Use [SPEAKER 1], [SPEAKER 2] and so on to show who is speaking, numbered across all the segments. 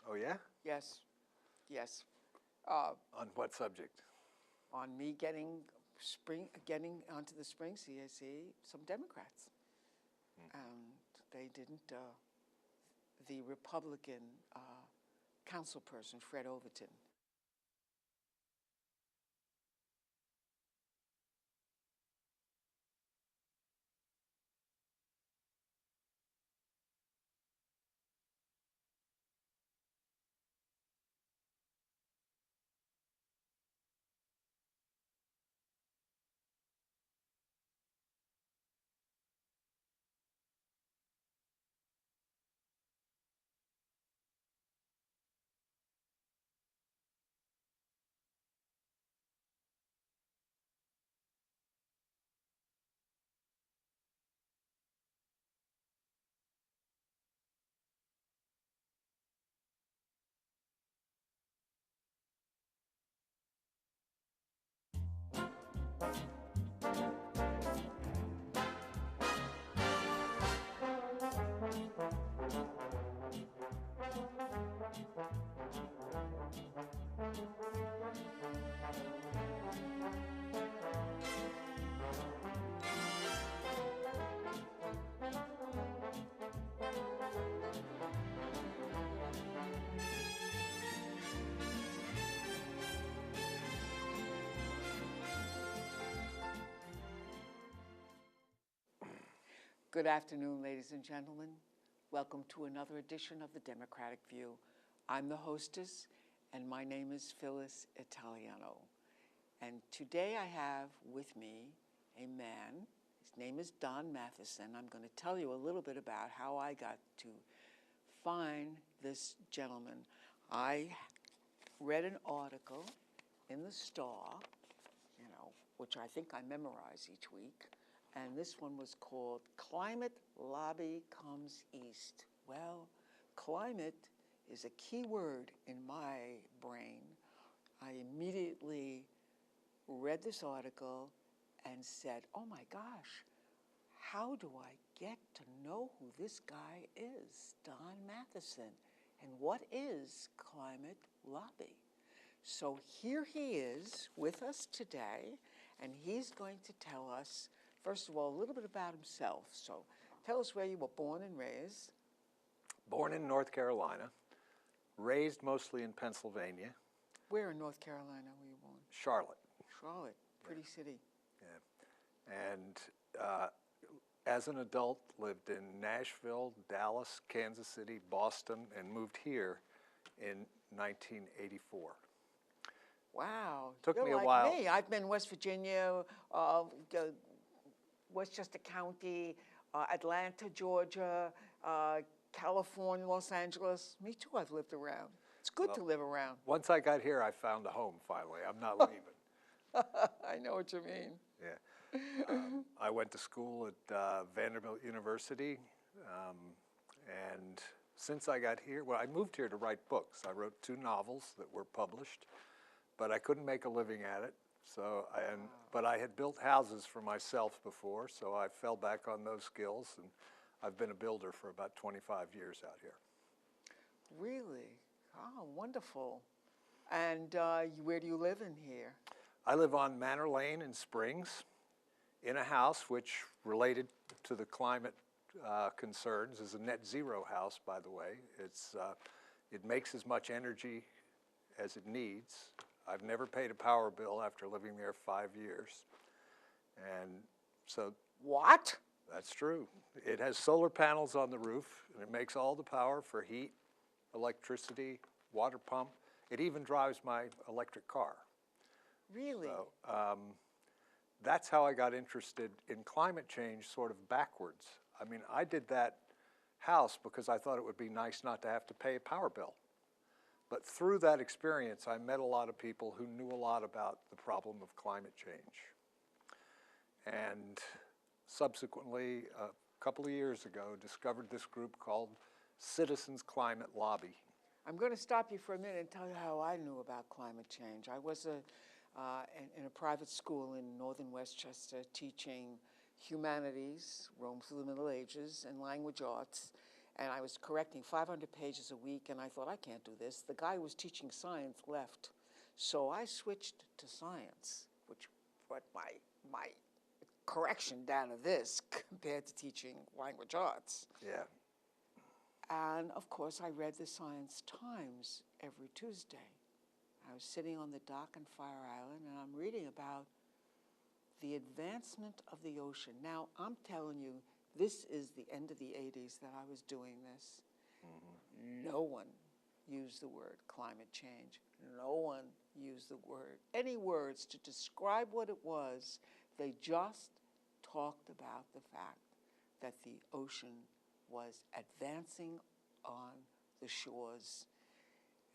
[SPEAKER 1] Oh, yeah?
[SPEAKER 2] Yes, yes.
[SPEAKER 1] On what subject?
[SPEAKER 2] On me getting onto the spring CAC, some Democrats. And they didn't, the Republican council person, Fred Overton. Good afternoon, ladies and gentlemen. Welcome to another edition of the Democratic View. I'm the hostess, and my name is Phyllis Italiano. And today I have with me a man. His name is Don Matheson. I'm going to tell you a little bit about how I got to find this gentleman. I read an article in the Star, which I think I memorize each week, and this one was called Climate Lobby Comes East. Well, climate is a key word in my brain. I immediately read this article and said, oh my gosh, how do I get to know who this guy is, Don Matheson, and what is Climate Lobby? So here he is with us today, and he's going to tell us, first of all, a little bit about himself. So tell us where you were born and raised.
[SPEAKER 1] Born in North Carolina, raised mostly in Pennsylvania.
[SPEAKER 2] Where in North Carolina were you born?
[SPEAKER 1] Charlotte.
[SPEAKER 2] Charlotte, pretty city.
[SPEAKER 1] Yeah. And as an adult, lived in Nashville, Dallas, Kansas City, Boston, and moved here in 1984.
[SPEAKER 2] Wow.
[SPEAKER 1] Took
[SPEAKER 2] You're
[SPEAKER 1] me a
[SPEAKER 2] like
[SPEAKER 1] while.
[SPEAKER 2] me. I've been in West Virginia, Westchester County, Atlanta, Georgia, California, Los Angeles. Me too, I've lived around. It's good to live around.
[SPEAKER 1] Once I got here, I found a home finally. I'm not leaving.
[SPEAKER 2] I know what you mean.
[SPEAKER 1] Yeah. I went to school at Vanderbilt University, and since I got here, well, I moved here to write books. I wrote 2 novels that were published, but I couldn't make a living at it. But I had built houses for myself before, so I fell back on those skills, and I've been a builder for about 25 years out here.
[SPEAKER 2] Really? Oh, wonderful. And where do you live in here?
[SPEAKER 1] I live on Manor Lane in Springs, in a house which, related to the climate concerns, is a net zero house, by the way. It makes as much energy as it needs. I've never paid a power bill after living there 5 years. And so...
[SPEAKER 2] What?
[SPEAKER 1] That's true. It has solar panels on the roof, and it makes all the power for heat, electricity, water pump. It even drives my electric car.
[SPEAKER 2] Really?
[SPEAKER 1] So that's how I got interested in climate change, sort of backwards. I mean, I did that house because I thought it would be nice not to have to pay a power bill. But through that experience, I met a lot of people who knew a lot about the problem of climate change. And subsequently, a couple of years ago, discovered this group called Citizens Climate Lobby.
[SPEAKER 2] I'm going to stop you for a minute and tell you how I knew about climate change. I was in a private school in northern Westchester teaching humanities, Rome through the Middle Ages, and language arts. and I was correcting 500 pages a week, and I thought, I can't do this. The guy who was teaching science left. So I switched to science, which brought my correction down to this compared to teaching language arts.
[SPEAKER 1] Yeah.
[SPEAKER 2] And of course, I read the Science Times every Tuesday. I was sitting on the dock on Fire Island, and I'm reading about the advancement of the ocean. Now, I'm telling you, this is the end of the 80s that I was doing this. Mm-hmm. No one used the word climate change. No one used any words to describe what it was. They just talked about the fact that the ocean was advancing on the shores.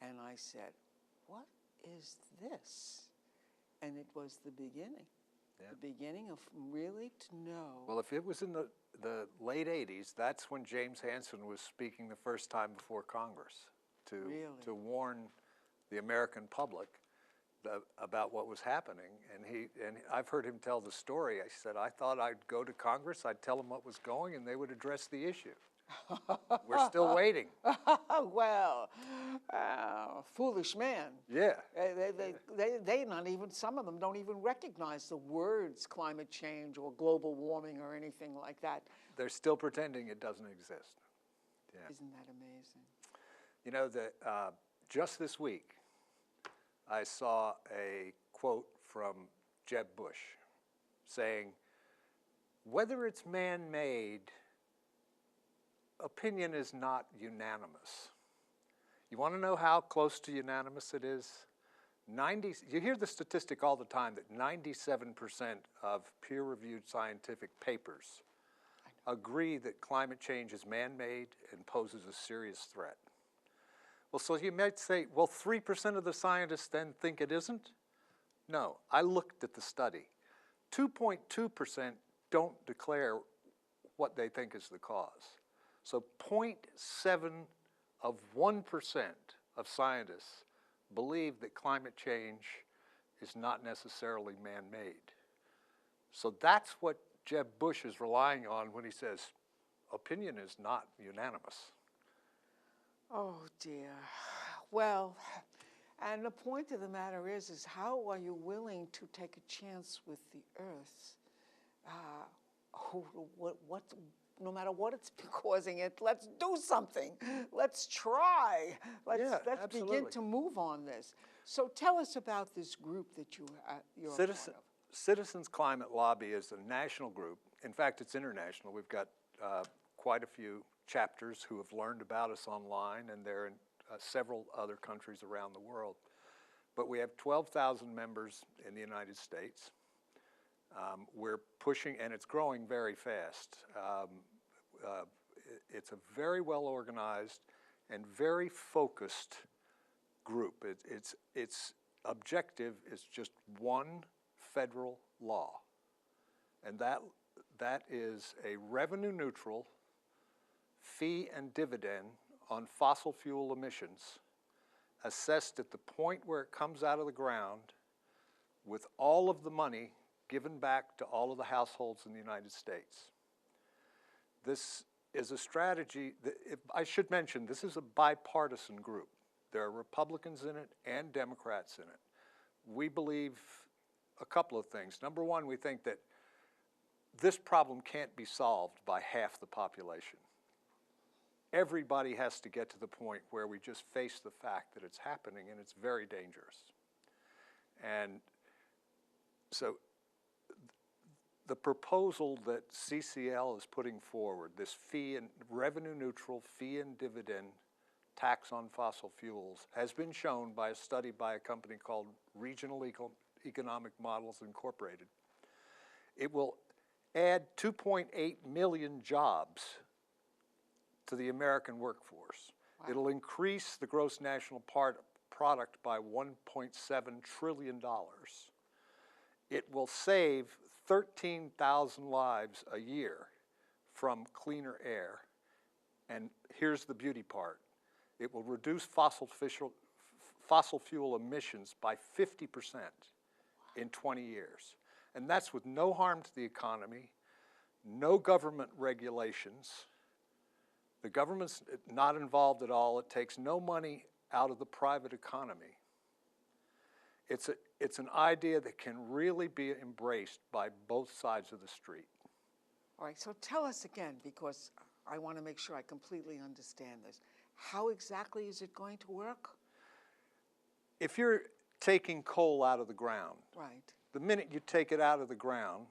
[SPEAKER 2] And I said, what is this? And it was the beginning. Yeah. The beginning of really to know.
[SPEAKER 1] Well, if it was in the late 80s, that's when James Hansen was speaking the first time before Congress to warn the American public about what was happening. And I've heard him tell the story. I said, I thought I'd go to Congress, I'd tell them what was going, and they would address the issue. We're still waiting.
[SPEAKER 2] Well, foolish man.
[SPEAKER 1] Yeah.
[SPEAKER 2] They not even, some of them don't even recognize the words climate change or global warming or anything like that.
[SPEAKER 1] They're still pretending it doesn't exist. Yeah.
[SPEAKER 2] Isn't that amazing?
[SPEAKER 1] You know, just this week, I saw a quote from Jeb Bush saying, whether it's man-made, opinion is not unanimous. You want to know how close to unanimous it is? You hear the statistic all the time that 97% of peer-reviewed scientific papers agree that climate change is man-made and poses a serious threat. Well, so you might say, well, 3% of the scientists then think it isn't? No, I looked at the study. 2.2% don't declare what they think is the cause. So 0.7 of 1% of scientists believe that climate change is not necessarily man-made. So that's what Jeb Bush is relying on when he says opinion is not unanimous.
[SPEAKER 2] Oh dear. Well, and the point of the matter is how are you willing to take a chance with the Earth? No matter what it's causing it, let's do something. Let's try. Let's begin to move on this. So tell us about this group that you're a part of.
[SPEAKER 1] Citizens Climate Lobby is a national group. In fact, it's international. We've got quite a few chapters who have learned about us online, and they're in several other countries around the world. But we have 12,000 members in the United States. We're pushing, and it's growing very fast. It's a very well organized and very focused group. Its objective is just one federal law, and that is a revenue neutral fee and dividend on fossil fuel emissions assessed at the point where it comes out of the ground, with all of the money given back to all of the households in the United States. This is a strategy that, I should mention, this is a bipartisan group. There are Republicans in it and Democrats in it. We believe a couple of things. Number one, we think that this problem can't be solved by half the population. Everybody has to get to the point where we just face the fact that it's happening, and it's very dangerous. And so the proposal that CCL is putting forward, this fee and revenue neutral fee and dividend tax on fossil fuels, has been shown by a study by a company called Regional Economic Models Incorporated. It will add 2.8 million jobs to the American workforce. Wow. It'll increase the gross national product by $1.7 trillion. It will save 13,000 lives a year from cleaner air. And here's the beauty part. It will reduce fossil fuel emissions by 50% in 20 years. And that's with no harm to the economy, no government regulations. The government's not involved at all. It takes no money out of the private economy. It's an idea that can really be embraced by both sides of the street.
[SPEAKER 2] All right, so tell us again, because I want to make sure I completely understand this. How exactly is it going to work?
[SPEAKER 1] If you're taking coal out of the ground,
[SPEAKER 2] Right.
[SPEAKER 1] the minute you take it out of the ground,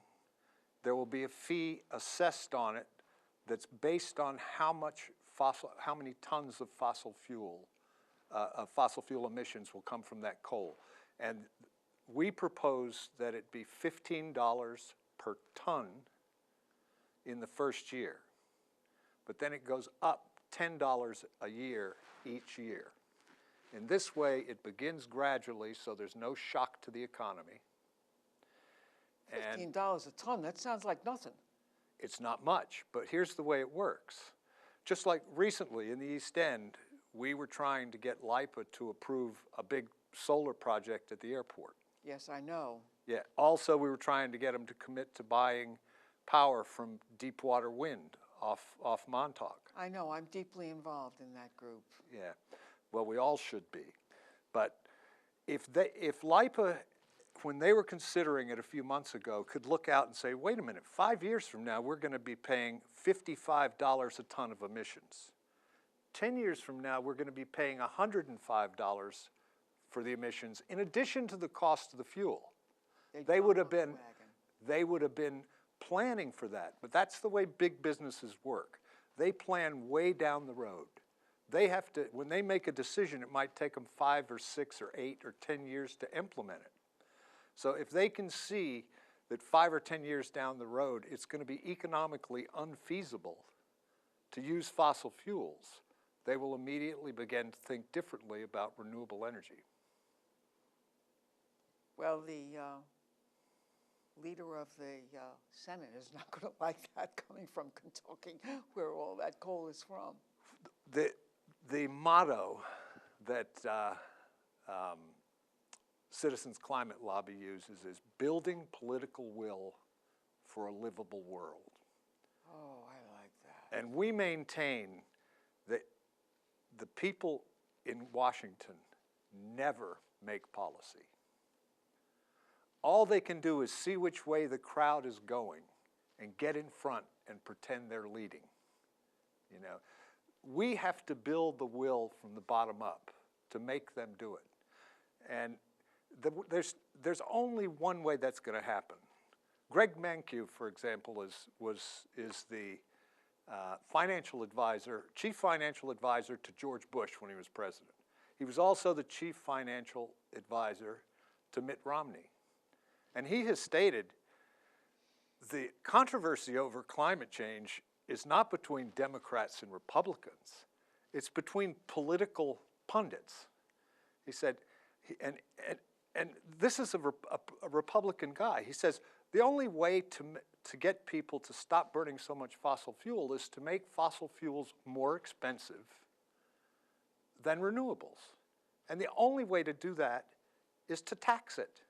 [SPEAKER 1] there will be a fee assessed on it that's based on how many tons of fossil fuel emissions will come from that coal. And we propose that it be $15 per ton in the first year, but then it goes up $10 a year each year. In this way, it begins gradually, so there's no shock to the economy. And
[SPEAKER 2] $15 a ton, that sounds like nothing.
[SPEAKER 1] it's not much, but here's the way it works. Just like recently in the East End, we were trying to get LIPA to approve a big solar project at the airport.
[SPEAKER 2] Yes, I know.
[SPEAKER 1] Yeah. Also, we were trying to get them to commit to buying power from deepwater wind off Montauk.
[SPEAKER 2] I know, I'm deeply involved in that group.
[SPEAKER 1] Yeah. Well, we all should be. But if LIPA, when they were considering it a few months ago, could look out and say, wait a minute, 5 years from now, we're going to be paying $55 a ton of emissions. 10 years from now, we're going to be paying $105 for the emissions, in addition to the cost of the fuel. They would have been planning for that, but that's the way big businesses work. They plan way down the road. They have to, when they make a decision, it might take them 5 or 6 or 8 or 10 years to implement it. So if they can see that 5 or 10 years down the road, it's going to be economically unfeasible to use fossil fuels, they will immediately begin to think differently about renewable energy.
[SPEAKER 2] Well, the leader of the Senate is not going to like that coming from Kentucky, where all that coal is from.
[SPEAKER 1] The motto that Citizens Climate Lobby uses is building political will for a livable world.
[SPEAKER 2] Oh, I like that.
[SPEAKER 1] And we maintain that the people in Washington never make policy. All they can do is see which way the crowd is going and get in front and pretend they're leading. You know, we have to build the will from the bottom up to make them do it. And there's only one way that's going to happen. Greg Mankiw, for example, is the financial advisor, chief financial advisor to George Bush when he was president. He was also the chief financial advisor to Mitt Romney. And he has stated the controversy over climate change is not between Democrats and Republicans. It's between political pundits. He said, and this is a Republican guy. He says, the only way to get people to stop burning so much fossil fuel is to make fossil fuels more expensive than renewables. And the only way to do that is to tax it.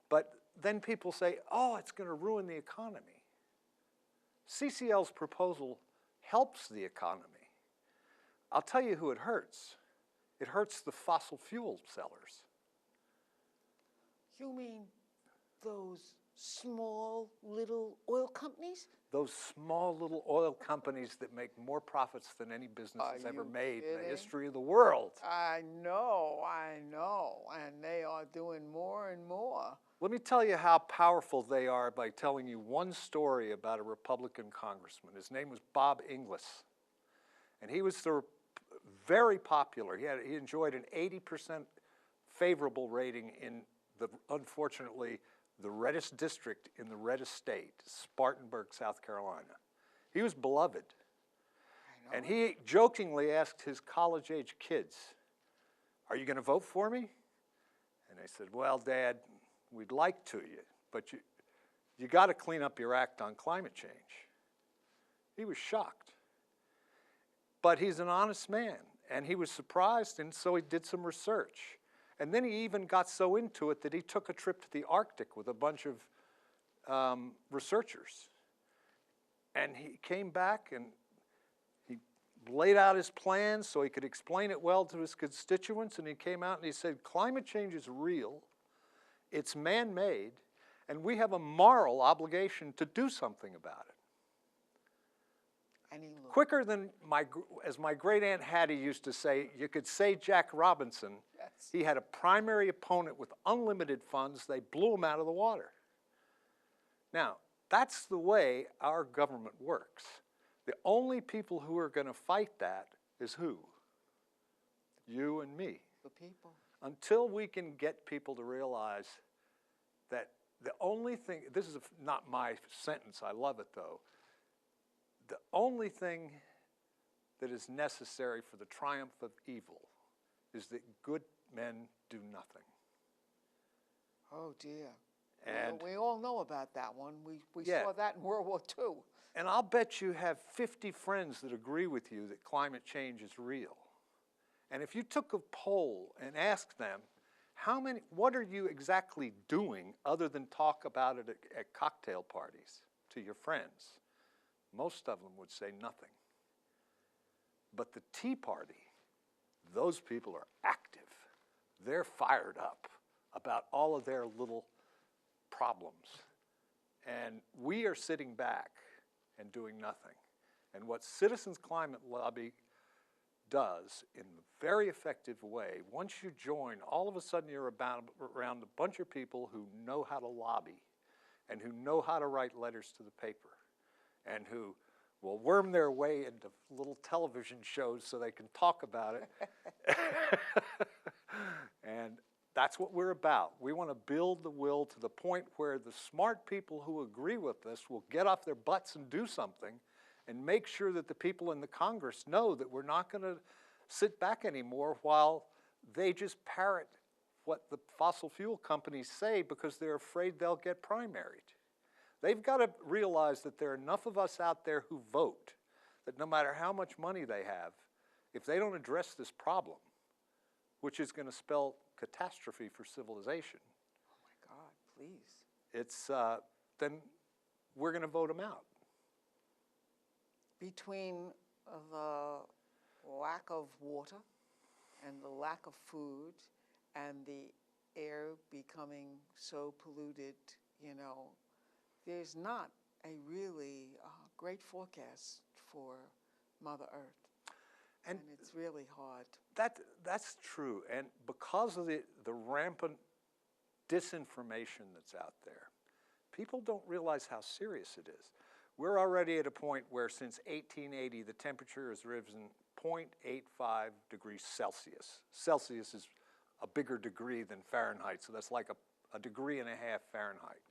[SPEAKER 1] But then people say, oh, it's going to ruin the economy. CCL's proposal helps the economy. I'll tell you who it hurts. It hurts the fossil fuel sellers.
[SPEAKER 2] You mean those small little oil companies?
[SPEAKER 1] Those small little oil companies that make more profits than any business has ever made in the history of the world.
[SPEAKER 2] I know, and they are doing more and more.
[SPEAKER 1] Let me tell you how powerful they are by telling you one story about a Republican congressman. His name was Bob Inglis, and he was very popular. He enjoyed an 80% favorable rating in unfortunately, the reddest district in the reddest state, Spartanburg, South Carolina. He was beloved. I know. And he jokingly asked his college-age kids, are you going to vote for me? And they said, well, Dad, we'd like to, but you got to clean up your act on climate change. He was shocked. But he's an honest man, and he was surprised, and so he did some research. And then he even got so into it that he took a trip to the Arctic with a bunch of researchers. And he came back and laid out his plans so he could explain it well to his constituents, and he came out and he said, climate change is real, it's man-made, and we have a moral obligation to do something about it.
[SPEAKER 2] And he looked.
[SPEAKER 1] Quicker than, as my great-aunt Hattie used to say, you could say Jack Robinson.
[SPEAKER 2] Yes.
[SPEAKER 1] He had a primary opponent with unlimited funds. They blew him out of the water. Now, that's the way our government works. The only people who are going to fight that is who? You and me.
[SPEAKER 2] The people.
[SPEAKER 1] Until we can get people to realize that the only thing, this is not my sentence, I love it though, the only thing that is necessary for the triumph of evil is that good men do nothing.
[SPEAKER 2] Oh dear.
[SPEAKER 1] And
[SPEAKER 2] we all know about that one. We
[SPEAKER 1] Yeah.
[SPEAKER 2] saw that in World War II.
[SPEAKER 1] And I'll bet you have 50 friends that agree with you that climate change is real. And if you took a poll and asked them, what are you exactly doing other than talk about it at cocktail parties to your friends? Most of them would say nothing. But the Tea Party, those people are active. They're fired up about all of their little problems. And we are sitting back and doing nothing. And what Citizens Climate Lobby does in a very effective way, once you join, all of a sudden you're around a bunch of people who know how to lobby and who know how to write letters to the paper and who will worm their way into little television shows so they can talk about it. And that's what we're about. We want to build the will to the point where the smart people who agree with us will get off their butts and do something and make sure that the people in the Congress know that we're not going to sit back anymore while they just parrot what the fossil fuel companies say because they're afraid they'll get primaried. They've got to realize that there are enough of us out there who vote that no matter how much money they have, if they don't address this problem, which is going to spell catastrophe for civilization.
[SPEAKER 2] Oh my God, please.
[SPEAKER 1] It's, then we're going to vote them out.
[SPEAKER 2] Between the lack of water and the lack of food and the air becoming so polluted, there's not a really great forecast for Mother Earth. And it's really hard.
[SPEAKER 1] That's true. And because of the rampant disinformation that's out there, people don't realize how serious it is. We're already at a point where since 1880, the temperature has risen 0.85 degrees Celsius. Celsius is a bigger degree than Fahrenheit, so that's like a degree and a half Fahrenheit.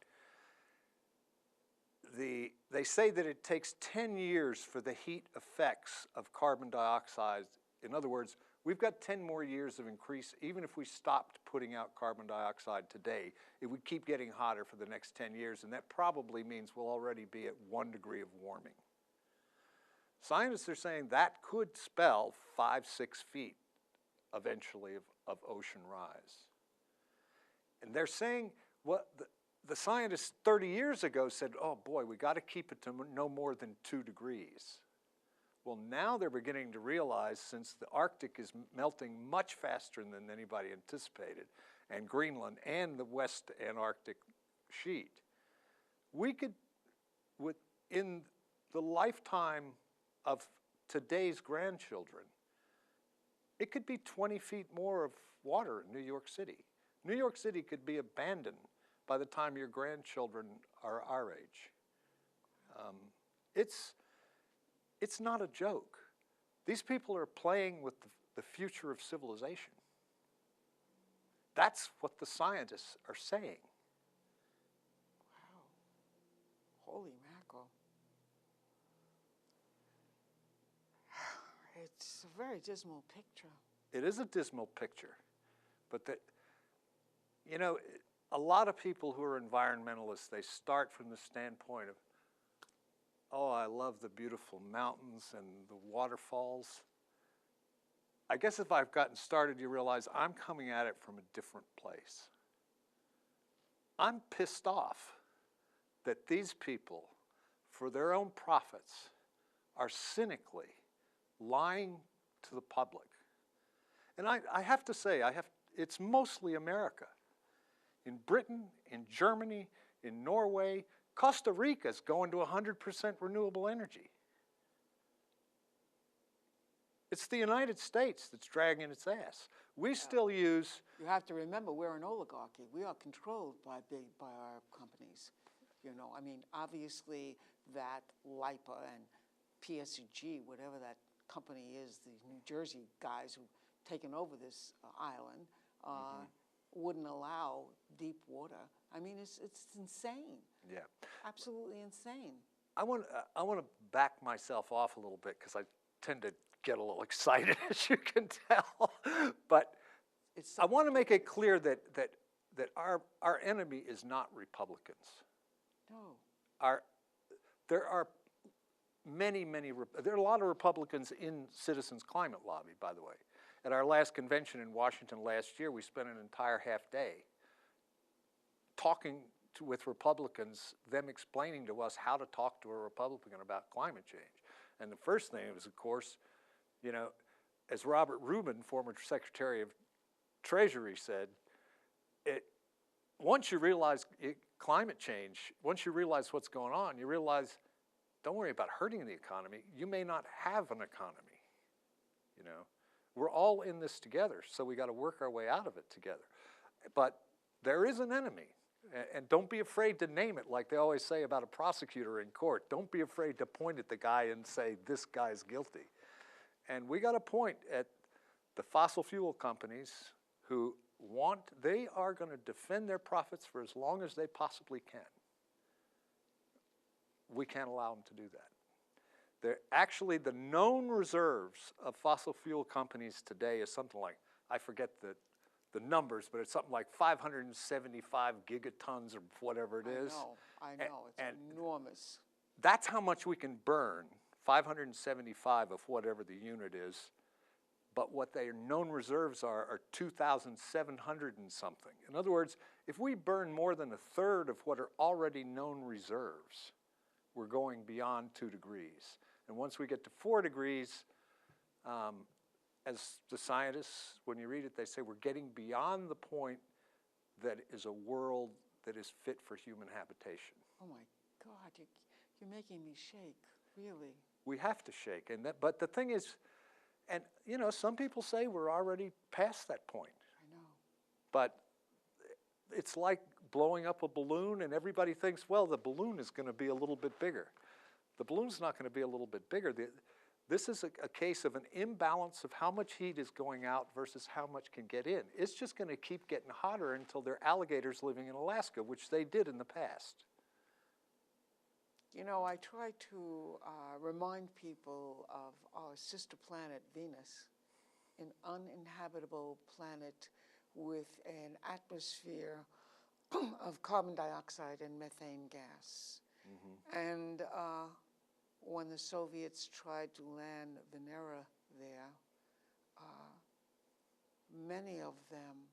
[SPEAKER 1] They say that it takes 10 years for the heat effects of carbon dioxide. In other words, we've got 10 more years of increase. Even if we stopped putting out carbon dioxide today, it would keep getting hotter for the next 10 years, and that probably means we'll already be at 1 degree of warming. Scientists are saying that could spell 5, 6 feet eventually of ocean rise. And they're saying what the scientists 30 years ago said, oh boy, we got to keep it to no more than 2 degrees. Well, now they're beginning to realize, since the Arctic is melting much faster than anybody anticipated, and Greenland and the West Antarctic sheet, we could, in the lifetime of today's grandchildren, it could be 20 feet more of water in New York City. New York City could be abandoned by the time your grandchildren are our age. It's not a joke. These people are playing with the future of civilization. That's what the scientists are saying.
[SPEAKER 2] Wow. Holy mackerel. It's a very dismal picture.
[SPEAKER 1] It is a dismal picture, but a lot of people who are environmentalists, they start from the standpoint of, oh, I love the beautiful mountains and the waterfalls. I guess if I've gotten started, you realize I'm coming at it from a different place. I'm pissed off that these people, for their own profits, are cynically lying to the public. And I have to say, it's mostly America. In Britain, in Germany, in Norway, Costa Rica's going to 100% renewable energy. It's the United States that's dragging its ass. We still use...
[SPEAKER 2] You have to remember, we're an oligarchy. We are controlled by our companies. You know, I mean, obviously that LIPA and PSG, whatever that company is, the New Jersey guys who've taken over this island, wouldn't allow deep water. I mean, it's insane.
[SPEAKER 1] Yeah.
[SPEAKER 2] Absolutely insane.
[SPEAKER 1] I want to back myself off a little bit because I tend to get a little excited, as you can tell. But I want to make it clear that our enemy is not Republicans.
[SPEAKER 2] No.
[SPEAKER 1] There are there are a lot of Republicans in Citizens Climate Lobby, by the way. At our last convention in Washington last year, we spent an entire half day talking with Republicans, them explaining to us how to talk to a Republican about climate change. And the first thing was, of course, you know, as Robert Rubin, former Secretary of Treasury, said, once you realize climate change, once you realize what's going on, you realize, don't worry about hurting the economy. You may not have an economy, you know. We're all in this together, so we got to work our way out of it together. But there is an enemy, and don't be afraid to name it like they always say about a prosecutor in court. Don't be afraid to point at the guy and say, this guy's guilty. And we got to point at the fossil fuel companies who they are going to defend their profits for as long as they possibly can. We can't allow them to do that. They're actually, the known reserves of fossil fuel companies today is something like, I forget the numbers, but it's something like 575 gigatons or whatever it is.
[SPEAKER 2] I know, it's enormous.
[SPEAKER 1] That's how much we can burn, 575 of whatever the unit is, but what their known reserves are 2,700 and something. In other words, if we burn more than a third of what are already known reserves, we're going beyond 2 degrees. And once we get to 4 degrees, as the scientists, when you read it, they say we're getting beyond the point that is a world that is fit for human habitation.
[SPEAKER 2] Oh my God, you're making me shake, really.
[SPEAKER 1] We have to shake, but the thing is, and you know, some people say we're already past that point.
[SPEAKER 2] I know. But
[SPEAKER 1] it's like blowing up a balloon, and everybody thinks, well, the balloon is going to be a little bit bigger. The balloon's not going to be a little bit bigger. This is a case of an imbalance of how much heat is going out versus how much can get in. It's just going to keep getting hotter until there are alligators living in Alaska, which they did in the past.
[SPEAKER 2] You know, I try to remind people of our sister planet, Venus, an uninhabitable planet with an atmosphere of carbon dioxide and methane gas. Mm-hmm. And when the Soviets tried to land Venera there, many of them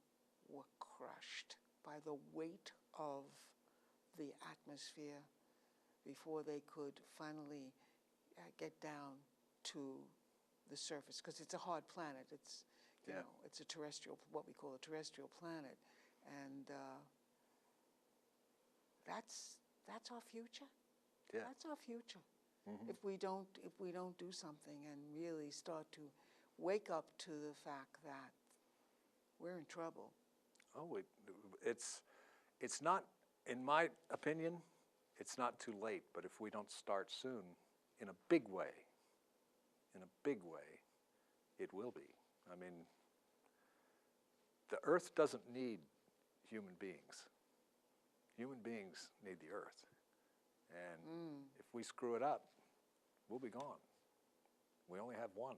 [SPEAKER 2] were crushed by the weight of the atmosphere before they could finally get down to the surface, because it's a hard planet. It's, you know, it's a terrestrial, what we call a terrestrial planet, and that's our future. Yeah. That's our future. Mm-hmm. If we don't do something and really start to wake up to the fact that we're in trouble. Oh,
[SPEAKER 1] it's not, in my opinion, it's not too late. But if we don't start soon, in a big way, it will be. I mean, the Earth doesn't need human beings. Human beings need the Earth. And if we screw it up, we'll be gone. We only have one.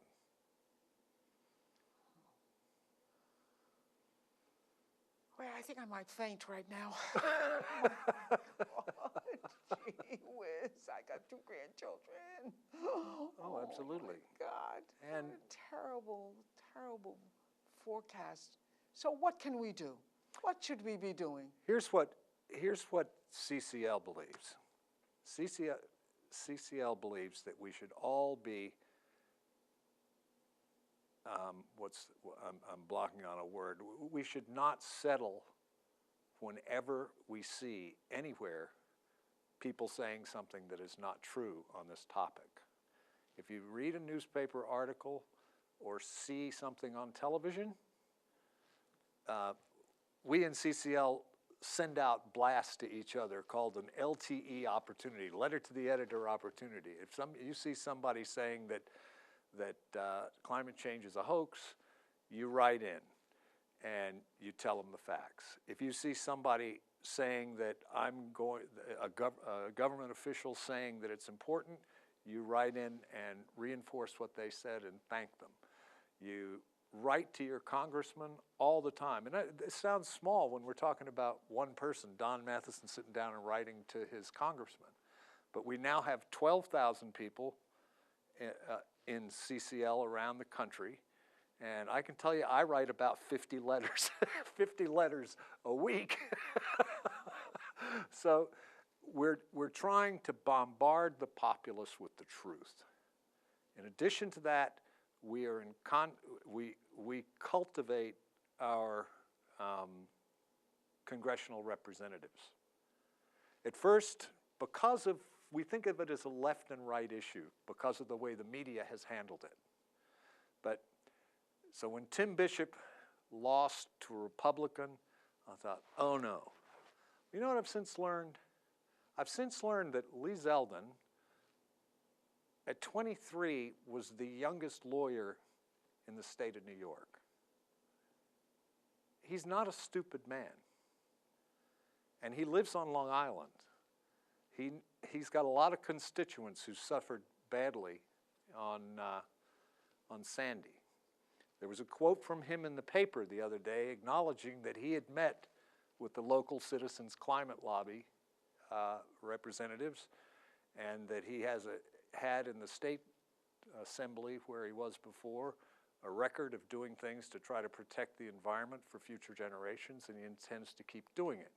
[SPEAKER 2] Well, I think I might faint right now. Gee whiz, I got 2 grandchildren.
[SPEAKER 1] Oh, absolutely.
[SPEAKER 2] Oh, my God.
[SPEAKER 1] And
[SPEAKER 2] what a terrible, terrible forecast. So what can we do? What should we be doing?
[SPEAKER 1] Here's what CCL believes. CCL believes that we should all be I'm blocking on a word. We should not settle whenever we see anywhere people saying something that is not true on this topic. If you read a newspaper article or see something on television, we in CCL send out blasts to each other called an LTE opportunity, letter to the editor opportunity. If you see somebody saying that climate change is a hoax, you write in and you tell them the facts. If you see somebody saying that a government official saying that it's important, you write in and reinforce what they said and thank them. You write to your congressman all the time. And it sounds small when we're talking about one person, Don Matheson, sitting down and writing to his congressman. But we now have 12,000 people in CCL around the country. And I can tell you, I write about 50 letters, 50 letters a week. So we're trying to bombard the populace with the truth. In addition to that, we cultivate our congressional representatives. At first, we think of it as a left and right issue because of the way the media has handled it. So when Tim Bishop lost to a Republican, I thought, oh no. You know what I've since learned? I've since learned that Lee Zeldin, at 23, was the youngest lawyer in the state of New York. He's not a stupid man. And he lives on Long Island. He's got a lot of constituents who suffered badly on Sandy. There was a quote from him in the paper the other day acknowledging that he had met with the local Citizens Climate Lobby representatives, and that he had in the state assembly where he was before a record of doing things to try to protect the environment for future generations, and he intends to keep doing it.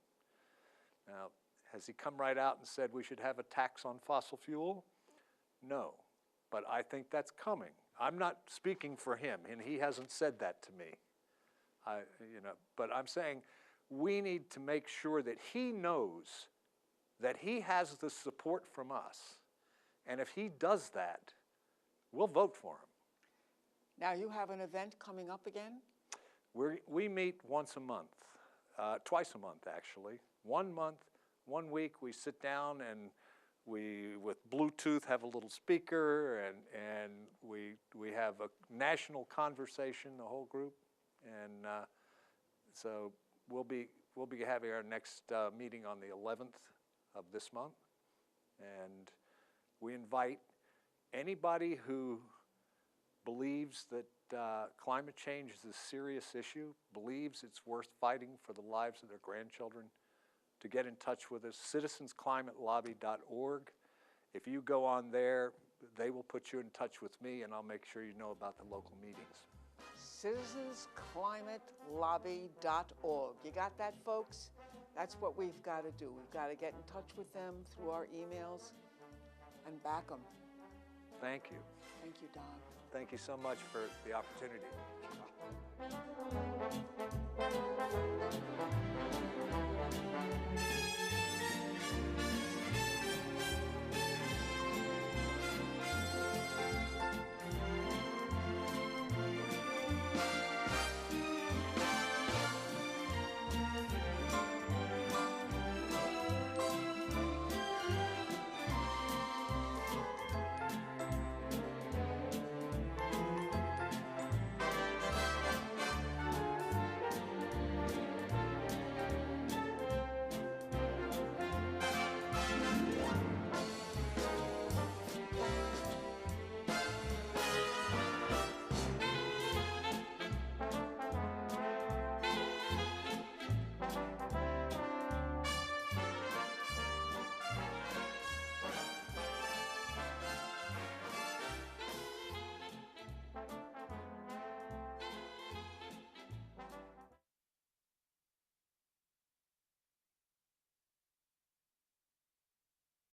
[SPEAKER 1] Now, has he come right out and said we should have a tax on fossil fuel? No, but I think that's coming. I'm not speaking for him, and he hasn't said that to me. But I'm saying we need to make sure that he knows that he has the support from us. And if he does that, we'll vote for him.
[SPEAKER 2] Now you have an event coming up again?
[SPEAKER 1] We meet once a month, twice a month actually. 1 month, 1 week we sit down and we, with Bluetooth, have a little speaker, and we have a national conversation, the whole group. And so we'll be having our next meeting on the 11th of this month. And we invite anybody who believes that climate change is a serious issue, believes it's worth fighting for the lives of their grandchildren, to get in touch with us, citizensclimatelobby.org. If you go on there, they will put you in touch with me, and I'll make sure you know about the local meetings.
[SPEAKER 2] citizensclimatelobby.org. You got that, folks? That's what we've got to do. We've got to get in touch with them through our emails and back them.
[SPEAKER 1] Thank you.
[SPEAKER 2] Thank you, Don.
[SPEAKER 1] Thank you so much for the opportunity.